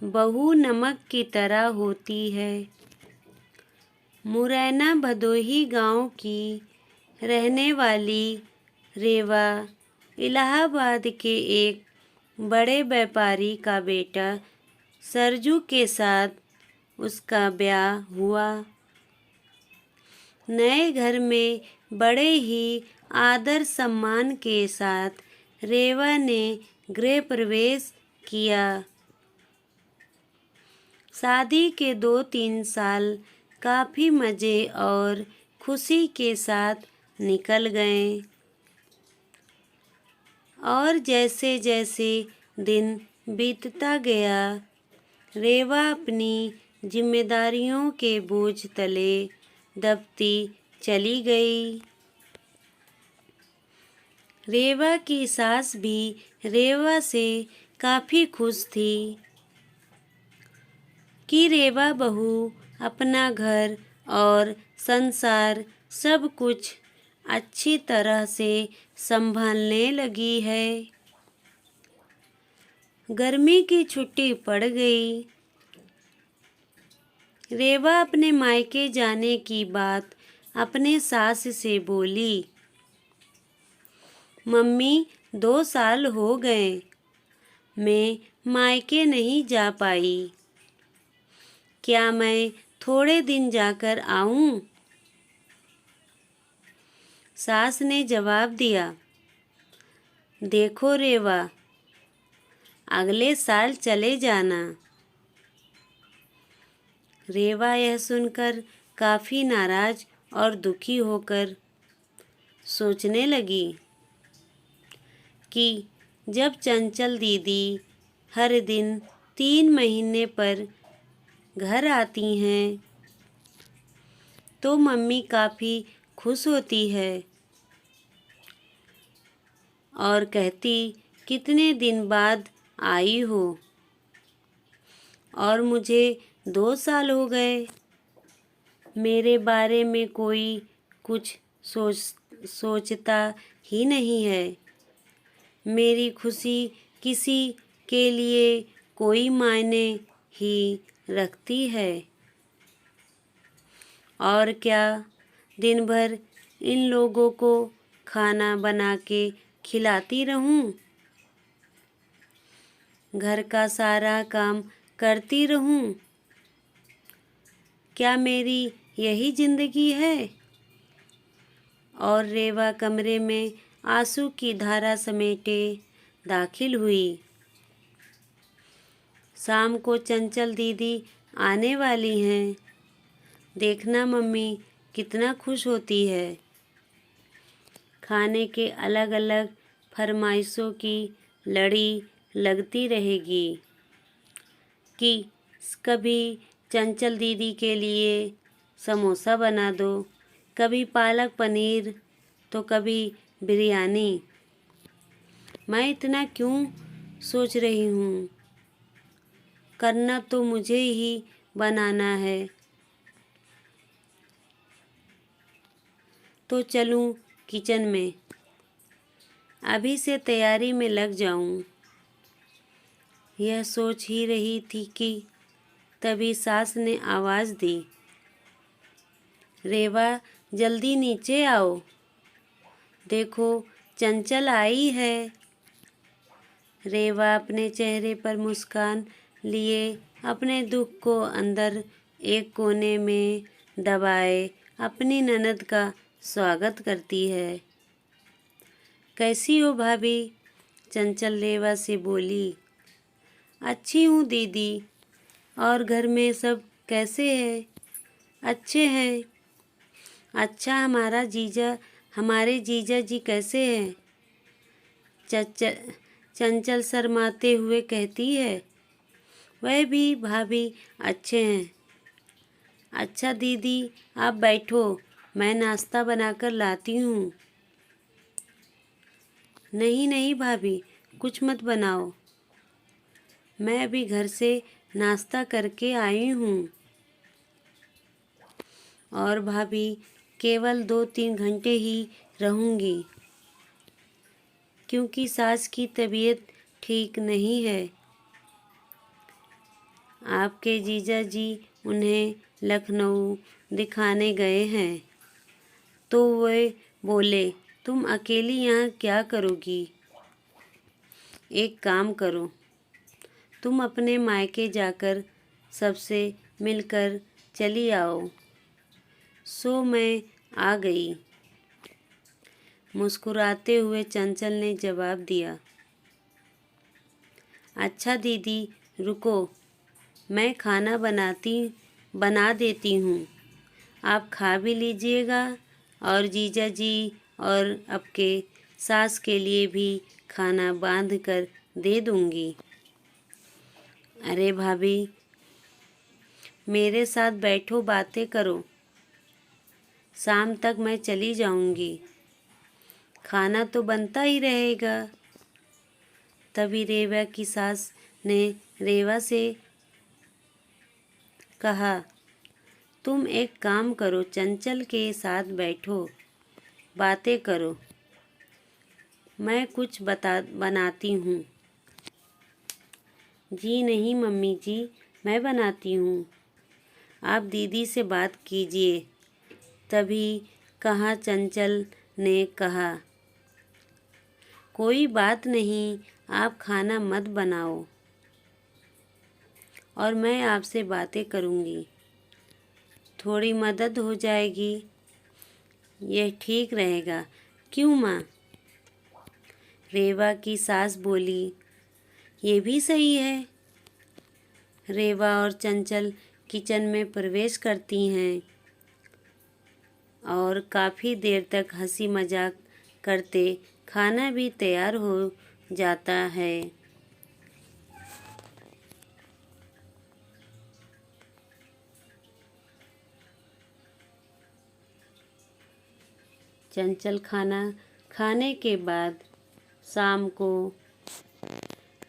बहू नमक की तरह होती है। मुरैना भदोही गांव की रहने वाली रेवा इलाहाबाद के एक बड़े व्यापारी का बेटा सरजू के साथ उसका ब्याह हुआ। नए घर में बड़े ही आदर सम्मान के साथ रेवा ने गृह प्रवेश किया। शादी के 2-3 साल काफ़ी मज़े और खुशी के साथ निकल गए और जैसे जैसे दिन बीतता गया रेवा अपनी जिम्मेदारियों के बोझ तले दबती चली गई। रेवा की सास भी रेवा से काफ़ी खुश थी कि रेवा बहू अपना घर और संसार सब कुछ अच्छी तरह से संभालने लगी है। गर्मी की छुट्टी पड़ गई। रेवा अपने मायके जाने की बात अपने सास से बोली। मम्मी 2 साल हो गए मैं मायके नहीं जा पाई, क्या मैं थोड़े दिन जाकर आऊं? सास ने जवाब दिया, देखो रेवा, अगले साल चले जाना। रेवा यह सुनकर काफ़ी नाराज और दुखी होकर सोचने लगी कि जब चंचल दीदी हर दिन 3 महीने पर घर आती हैं तो मम्मी काफ़ी खुश होती है और कहती कितने दिन बाद आई हो और मुझे 2 साल हो गए, मेरे बारे में कोई कुछ सोचता ही नहीं है। मेरी खुशी किसी के लिए कोई मायने ही रखती है और क्या दिन भर इन लोगों को खाना बना के खिलाती रहूं, घर का सारा काम करती रहूं, क्या मेरी यही जिंदगी है? और रेवा कमरे में आंसू की धारा समेटे दाखिल हुई। शाम को चंचल दीदी आने वाली हैं, देखना मम्मी कितना खुश होती है। खाने के अलग अलग फरमाइशों की लड़ी लगती रहेगी कि कभी चंचल दीदी के लिए समोसा बना दो, कभी पालक पनीर तो कभी बिरयानी। मैं इतना क्यों सोच रही हूँ, करना तो मुझे ही बनाना है। तो चलूँ किचन में, अभी से तैयारी में लग जाऊँ। यह सोच ही रही थी कि तभी सास ने आवाज़ दी, रेवा जल्दी नीचे आओ, देखो चंचल आई है। रेवा अपने चेहरे पर मुस्कान लिए अपने दुख को अंदर एक कोने में दबाए अपनी ननद का स्वागत करती है। कैसी हो भाभी? चंचल रेवा से बोली। अच्छी हूँ दीदी, और घर में सब कैसे हैं? अच्छे हैं। अच्छा, हमारे जीजा जी कैसे हैं? चंचल शर्माते हुए कहती है। वह भी भाभी अच्छे हैं। अच्छा दीदी आप बैठो, मैं नाश्ता बनाकर लाती हूँ। नहीं नहीं भाभी, कुछ मत बनाओ, मैं अभी घर से नाश्ता करके आई हूँ और भाभी केवल 2-3 घंटे ही रहूँगी क्योंकि सास की तबीयत ठीक नहीं है। आपके जीजा जी उन्हें लखनऊ दिखाने गए हैं। तो वे बोले, तुम अकेली यहाँ क्या करोगी? एक काम करो, तुम अपने मायके जाकर सबसे मिलकर चली आओ। सो मैं आ गई। मुस्कुराते हुए चंचल ने जवाब दिया। अच्छा दीदी, रुको, मैं खाना बना देती हूँ। आप खा भी लीजिएगा और जीजा जी और आपके सास के लिए भी खाना बांध कर दे दूँगी। अरे भाभी, मेरे साथ बैठो, बातें करो। शाम तक मैं चली जाऊँगी। खाना तो बनता ही रहेगा। तभी रेवा की सास ने रेवा से कहा, तुम एक काम करो, चंचल के साथ बैठो, बातें करो। मैं कुछ बनाती हूँ। जी नहीं मम्मी जी, मैं बनाती हूँ। आप दीदी से बात कीजिए। तभी कहा चंचल ने कहा, कोई बात नहीं, आप खाना मत बनाओ और मैं आपसे बातें करूँगी। थोड़ी मदद हो जाएगी, यह ठीक रहेगा। क्यों माँ? रेवा की सास बोली, ये भी सही है। रेवा और चंचल किचन में प्रवेश करती हैं और काफ़ी देर तक हंसी मजाक करते खाना भी तैयार हो जाता है। चंचल खाना खाने के बाद शाम को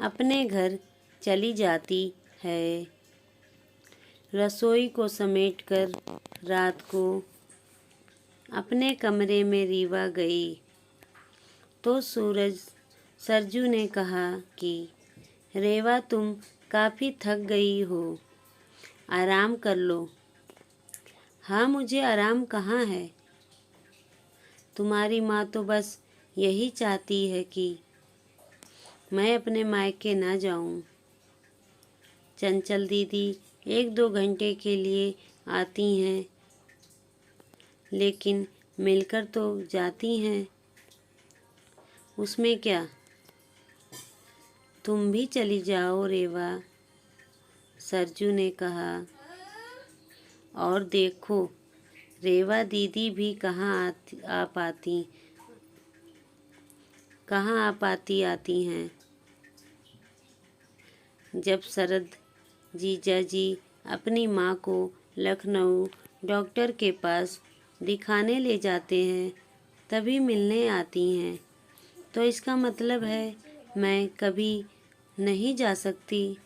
अपने घर चली जाती है। रसोई को समेटकर रात को अपने कमरे में रीवा गई तो सरजू ने कहा कि रेवा, तुम काफ़ी थक गई हो, आराम कर लो। हाँ, मुझे आराम कहाँ है। तुम्हारी माँ तो बस यही चाहती है कि मैं अपने मायके ना जाऊं। चंचल दीदी 1-2 घंटे के लिए आती हैं, लेकिन मिलकर तो जाती हैं। उसमें क्या, तुम भी चली जाओ रेवा, सरजू ने कहा। और देखो, रेवा दीदी भी कहाँ आ पाती आती हैं। जब शरद जीजा जी अपनी माँ को लखनऊ डॉक्टर के पास दिखाने ले जाते हैं, तभी मिलने आती हैं। तो इसका मतलब है मैं कभी नहीं जा सकती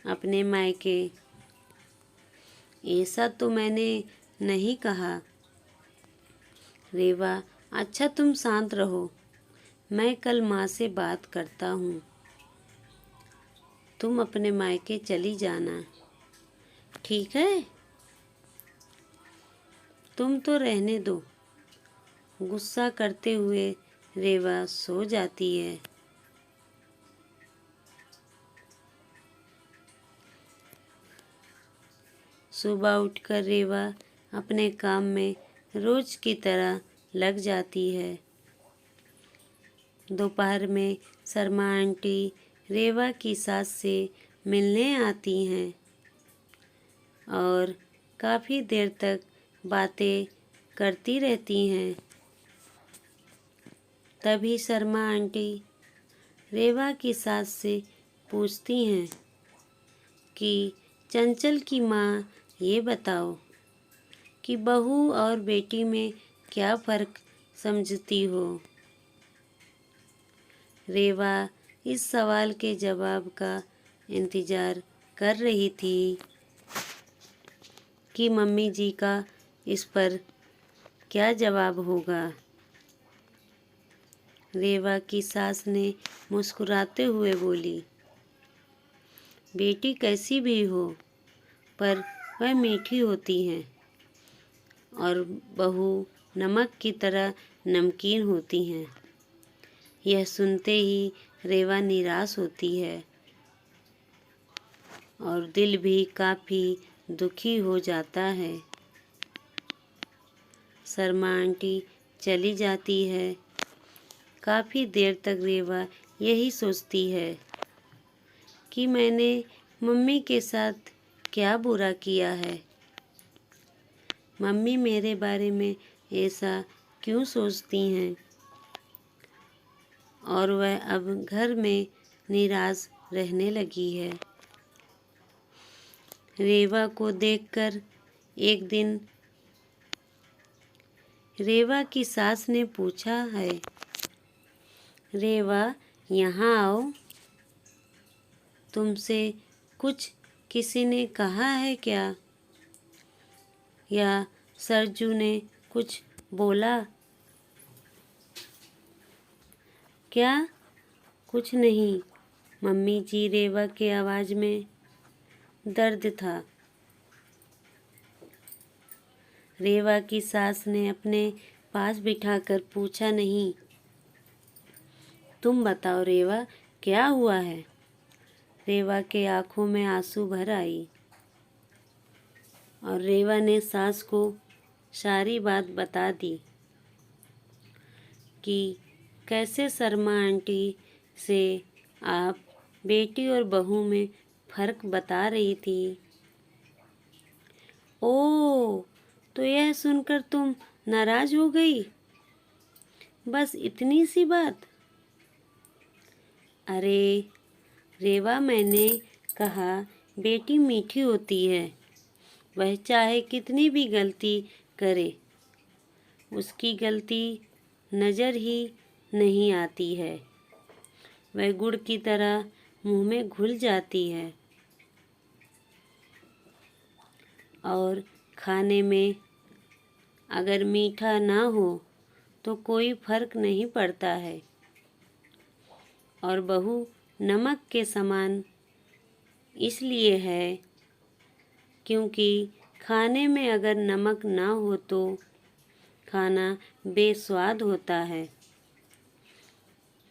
अपने मायके। ऐसा तो मैंने नहीं कहा। रेवा, अच्छा तुम शांत रहो, मैं कल माँ से बात करता हूँ। तुम अपने मायके चली जाना, ठीक है? तुम तो रहने दो। गुस्सा करते हुए रेवा सो जाती है। सुबह उठकर रेवा अपने काम में रोज की तरह लग जाती है। दोपहर में शर्मा आंटी रेवा की सास से मिलने आती हैं और काफ़ी देर तक बातें करती रहती हैं। तभी शर्मा आंटी रेवा की सास से पूछती हैं कि चंचल की माँ, ये बताओ कि बहू और बेटी में क्या फ़र्क समझती हो? रेवा इस सवाल के जवाब का इंतज़ार कर रही थी कि मम्मी जी का इस पर क्या जवाब होगा। रेवा की सास ने मुस्कुराते हुए बोली, बेटी कैसी भी हो पर वह मीठी होती है और बहू नमक की तरह नमकीन होती हैं। यह सुनते ही रेवा निराश होती है और दिल भी काफ़ी दुखी हो जाता है। शर्मा आंटी चली जाती है। काफ़ी देर तक रेवा यही सोचती है कि मैंने मम्मी के साथ क्या बुरा किया है। मम्मी मेरे बारे में ऐसा क्यों सोचती हैं और वह अब घर में निराश रहने लगी है। रेवा को देखकर एक दिन रेवा की सास ने पूछा है, रेवा यहाँ आओ, तुमसे कुछ किसी ने कहा है क्या? या सरजू ने कुछ बोला क्या? कुछ नहीं मम्मी जी, रेवा के आवाज़ में दर्द था। रेवा की सास ने अपने पास बिठाकर पूछा, नहीं तुम बताओ रेवा क्या हुआ है? रेवा के आंखों में आंसू भर आई और रेवा ने सास को सारी बात बता दी कि कैसे शर्मा आंटी से आप बेटी और बहू में फ़र्क बता रही थी। ओह, तो यह सुनकर तुम नाराज़ हो गई? बस इतनी सी बात? अरे रेवा, मैंने कहा बेटी मीठी होती है, वह चाहे कितनी भी गलती करे उसकी गलती नज़र ही नहीं आती है। वह गुड़ की तरह मुंह में घुल जाती है और खाने में अगर मीठा ना हो तो कोई फर्क नहीं पड़ता है और बहू नमक के समान इसलिए है क्योंकि खाने में अगर नमक ना हो तो खाना बेस्वाद होता है।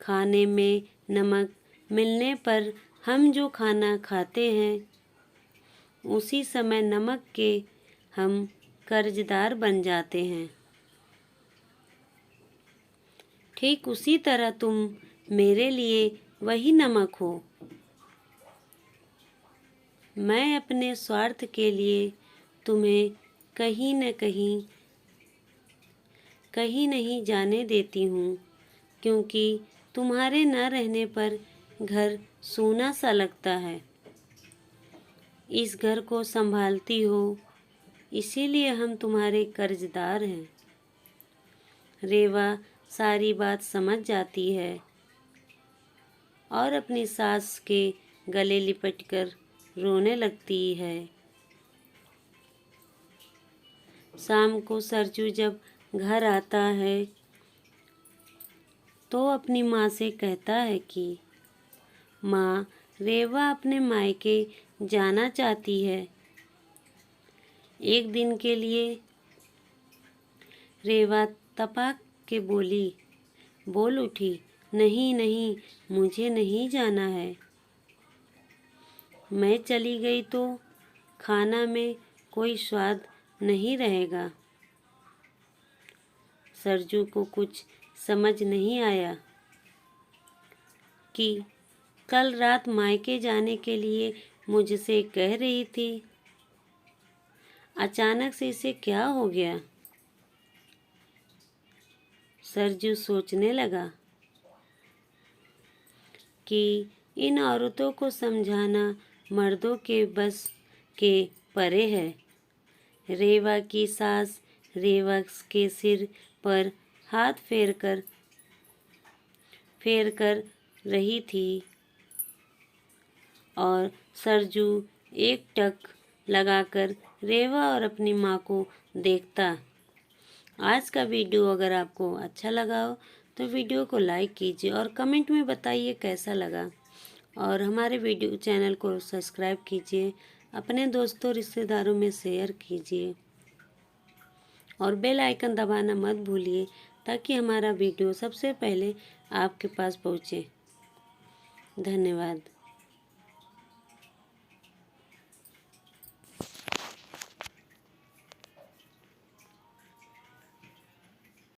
खाने में नमक मिलने पर हम जो खाना खाते हैं उसी समय नमक के हम कर्जदार बन जाते हैं। ठीक उसी तरह तुम मेरे लिए वही नमक हो। मैं अपने स्वार्थ के लिए तुम्हें कहीं नहीं जाने देती हूँ, क्योंकि तुम्हारे न रहने पर घर सूना सा लगता है। इस घर को संभालती हो, इसीलिए हम तुम्हारे कर्जदार हैं। रेवा सारी बात समझ जाती है और अपनी सास के गले लिपटकर रोने लगती है। शाम को सरजू जब घर आता है तो अपनी माँ से कहता है कि माँ, रेवा अपने मायके जाना चाहती है एक दिन के लिए। रेवा तपाक के बोल उठी, नहीं नहीं, मुझे नहीं जाना है। मैं चली गई तो खाना में कोई स्वाद नहीं रहेगा। सरजू को कुछ समझ नहीं आया कि कल रात मायके जाने के लिए मुझसे कह रही थी, अचानक से इसे क्या हो गया। सरजू सोचने लगा कि इन औरतों को समझाना मर्दों के बस के परे है। रेवा की सास रेवा के सिर पर हाथ फेर कर रही थी और सरजू एक टक लगाकर रेवा और अपनी माँ को देखता। आज का वीडियो अगर आपको अच्छा लगा हो तो वीडियो को लाइक कीजिए और कमेंट में बताइए कैसा लगा। और हमारे वीडियो चैनल को सब्सक्राइब कीजिए, अपने दोस्तों रिश्तेदारों में शेयर कीजिए और बेल आइकन दबाना मत भूलिए ताकि हमारा वीडियो सबसे पहले आपके पास पहुँचे। धन्यवाद।